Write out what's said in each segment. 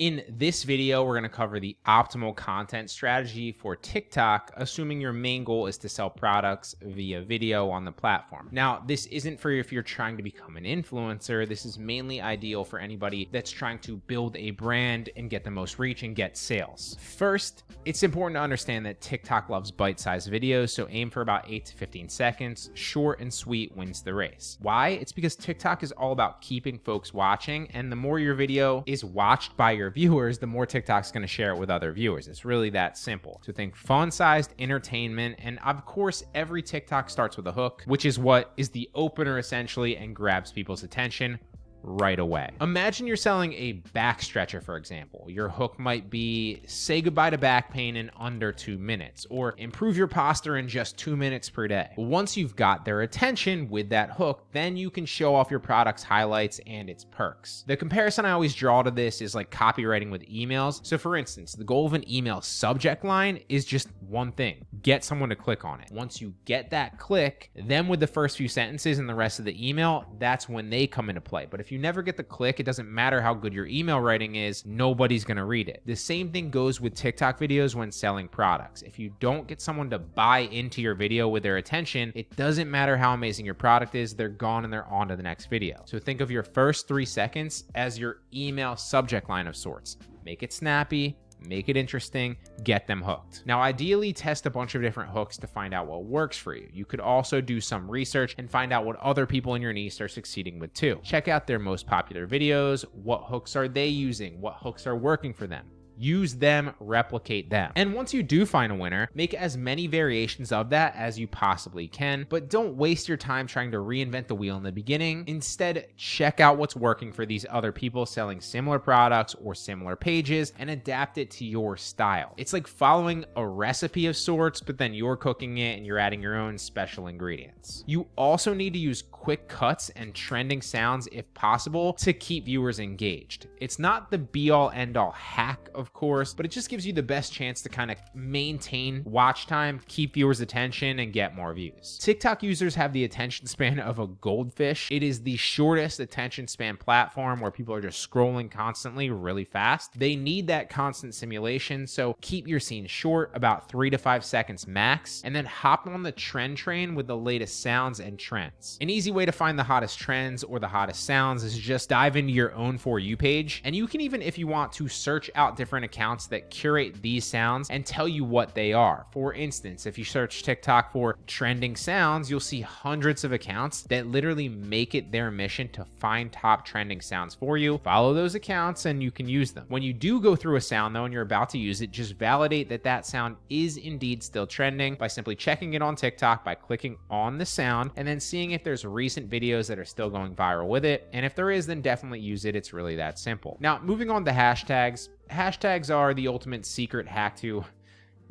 In this video, we're going to cover the optimal content strategy for TikTok, assuming your main goal is to sell products via video on the platform. Now, this isn't for if you're trying to become an influencer. This is mainly ideal for anybody that's trying to build a brand and get the most reach and get sales. First, it's important to understand that TikTok loves bite-sized videos, so aim for about 8 to 15 seconds. Short and sweet wins the race. Why? It's because TikTok is all about keeping folks watching, and the more your video is watched by your viewers, the more TikTok's going to share it with other viewers. It's really that simple. So think fun-sized entertainment, and of course, every TikTok starts with a hook, which is what is the opener essentially and grabs people's attention right away. Imagine you're selling a back stretcher, for example. Your hook might be say goodbye to back pain in under 2 minutes, or improve your posture in just 2 minutes per day. Once you've got their attention with that hook, then you can show off your product's highlights and its perks. The comparison I always draw to this is like copywriting with emails. So for instance, the goal of an email subject line is just one thing: get someone to click on it. Once you get that click, then with the first few sentences and the rest of the email, that's when they come into play. But if you never get the click, it doesn't matter how good your email writing is, nobody's going to read it. The same thing goes with TikTok videos when selling products. If you don't get someone to buy into your video with their attention, it doesn't matter how amazing your product is, they're gone and they're on to the next video. So think of your first 3 seconds as your email subject line of sorts. Make it snappy, make it interesting, get them hooked. Now, ideally, test a bunch of different hooks to find out what works for you. You could also do some research and find out what other people in your niche are succeeding with too. Check out their most popular videos. What hooks are they using? What hooks are working for them? Use them, replicate them. And once you do find a winner, make as many variations of that as you possibly can, but don't waste your time trying to reinvent the wheel in the beginning. Instead, check out what's working for these other people selling similar products or similar pages and adapt it to your style. It's like following a recipe of sorts, but then you're cooking it and you're adding your own special ingredients. You also need to use quick cuts and trending sounds if possible to keep viewers engaged. It's not the be-all end-all hack, of course, but it just gives you the best chance to kind of maintain watch time, keep viewers' attention, and get more views. TikTok users have the attention span of a goldfish. It is the shortest attention span platform where people are just scrolling constantly really fast. They need that constant simulation, so keep your scene short, about 3 to 5 seconds max, and then hop on the trend train with the latest sounds and trends. An easy way to find the hottest trends or the hottest sounds is just dive into your own For You page, and you can even, if you want to, search out different accounts that curate these sounds and tell you what they are. For instance, if you search TikTok for trending sounds, you'll see hundreds of accounts that literally make it their mission to find top trending sounds for you. Follow those accounts and you can use them. When you do go through a sound though and you're about to use it, just validate that that sound is indeed still trending by simply checking it on TikTok by clicking on the sound and then seeing if there's recent videos that are still going viral with it. And if there is, then definitely use it. It's really that simple. Now, moving on to hashtags. Hashtags are the ultimate secret hack to...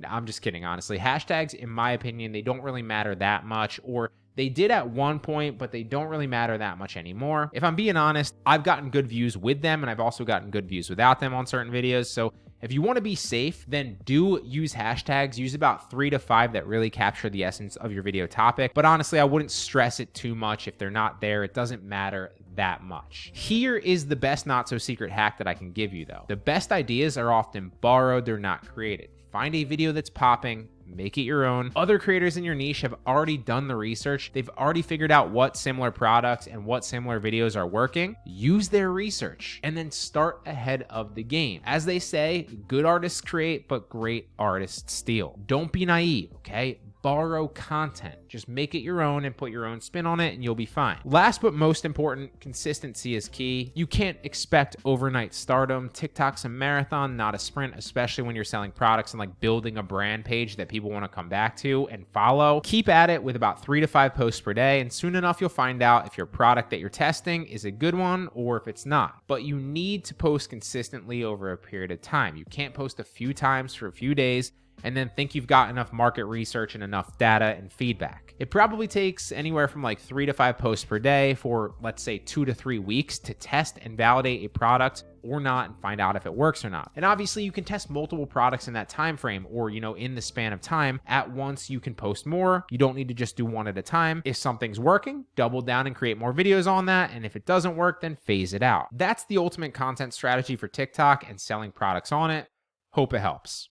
I'm just kidding, honestly. Hashtags, in my opinion, they don't really matter that much, or they did at one point, but they don't really matter that much anymore. If I'm being honest, I've gotten good views with them, and I've also gotten good views without them on certain videos. So if you want to be safe, then do use hashtags. Use about 3 to 5 that really capture the essence of your video topic. But honestly, I wouldn't stress it too much. If they're not there, it doesn't matter that much. Here is the best not so secret hack that I can give you though. The best ideas are often borrowed, they're not created. Find a video that's popping, make it your own. Other creators in your niche have already done the research. They've already figured out what similar products and what similar videos are working. Use their research and then start ahead of the game. As they say, good artists create, but great artists steal. Don't be naive, okay? Borrow content. Just make it your own and put your own spin on it and you'll be fine. Last but most important, consistency is key. You can't expect overnight stardom. TikTok's a marathon, not a sprint, especially when you're selling products and like building a brand page that people want to come back to and follow. Keep at it with about 3 to 5 posts per day, and soon enough you'll find out if your product that you're testing is a good one or if it's not. But you need to post consistently over a period of time. You can't post a few times for a few days and then think you've got enough market research and enough data and feedback. It probably takes anywhere from like 3 to 5 posts per day for, let's say, 2 to 3 weeks to test and validate a product or not and find out if it works or not. And obviously you can test multiple products in that time frame, or in the span of time. At once you can post more. You don't need to just do one at a time. If something's working, double down and create more videos on that, and if it doesn't work, then phase it out. That's the ultimate content strategy for TikTok and selling products on it. Hope it helps.